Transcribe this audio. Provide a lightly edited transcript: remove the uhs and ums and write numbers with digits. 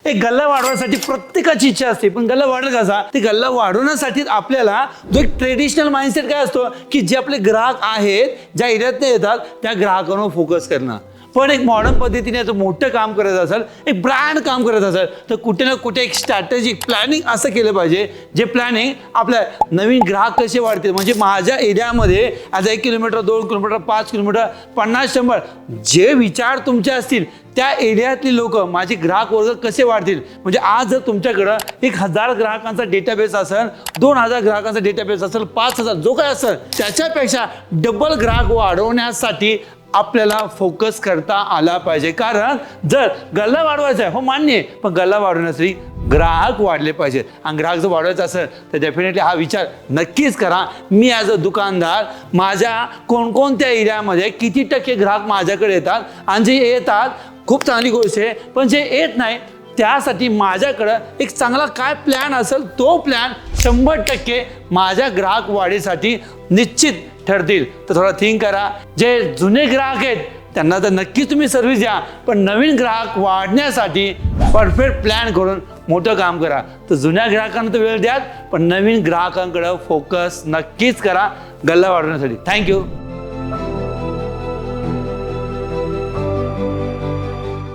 एक गल्ला वाढवण्यासाठी प्रत्येकाची इच्छा असते, पण गल्ला वाढेल कसा? ते गल्ला वाढवण्यासाठी आपल्याला जो एक ट्रेडिशनल माइंडसेट काय असतो की जे आपले ग्राहक आहेत, ज्या एरियात येतात त्या ग्राहकांवर फोकस करणं. पण एक मॉडर्न पद्धतीने जर मोठं काम करायचं असेल, एक ब्रँड काम करायचं असेल, तर कुठे ना कुठे एक स्ट्रॅटेजिक प्लॅनिंग असं केलं पाहिजे, जे प्लॅनिंग आपल्या नवीन ग्राहक कसे वाढतील. म्हणजे माझ्या एरियामध्ये आज 1 किलोमीटर, 2 किलोमीटर, 5 किलोमीटर, 50-100 जे विचार तुमचे असतील त्या एरियातली लोक, माझे ग्राहक वर्ग कसे वाढतील. म्हणजे आज जर तुमच्याकडं 1000 ग्राहकांचा डेटाबेस असेल, 2000 ग्राहकांचा डेटाबेस असेल, 5000 जो काय असेल, त्याच्यापेक्षा डबल ग्राहक वाढवण्यासाठी आपल्याला फोकस करता आला पाहिजे. कारण जर गल्ला वाढवायचा आहे, हो मान्य आहे, पण गल्ला वाढवण्यासाठी ग्राहक वाढले पाहिजेत. आणि ग्राहक जर वाढवायचा असेल तर डेफिनेटली हा विचार नक्कीच करा. मी ॲज अ दुकानदार माझ्या कोणकोणत्या एरियामध्ये किती टक्के ग्राहक माझ्याकडे येतात, आणि जे येतात खूप चांगली गोष्ट आहे, पण जे येत नाही त्यासाठी माझ्याकडं एक चांगला काय प्लॅन असेल, तो प्लॅन 100% माझ्या ग्राहक वाढीसाठी निश्चित ठरतील. तर थोडा थिंक करा. जे जुने ग्राहक आहेत त्यांना तर नक्कीच तुम्ही सर्व्हिस द्या, पण नवीन ग्राहक वाढण्यासाठी परफेक्ट प्लॅन करून मोठं काम करा. तर जुन्या ग्राहकांना तर वेळ द्या, पण नवीन ग्राहकांकडे फोकस नक्कीच करा गल्ला वाढवण्यासाठी. थँक्यू.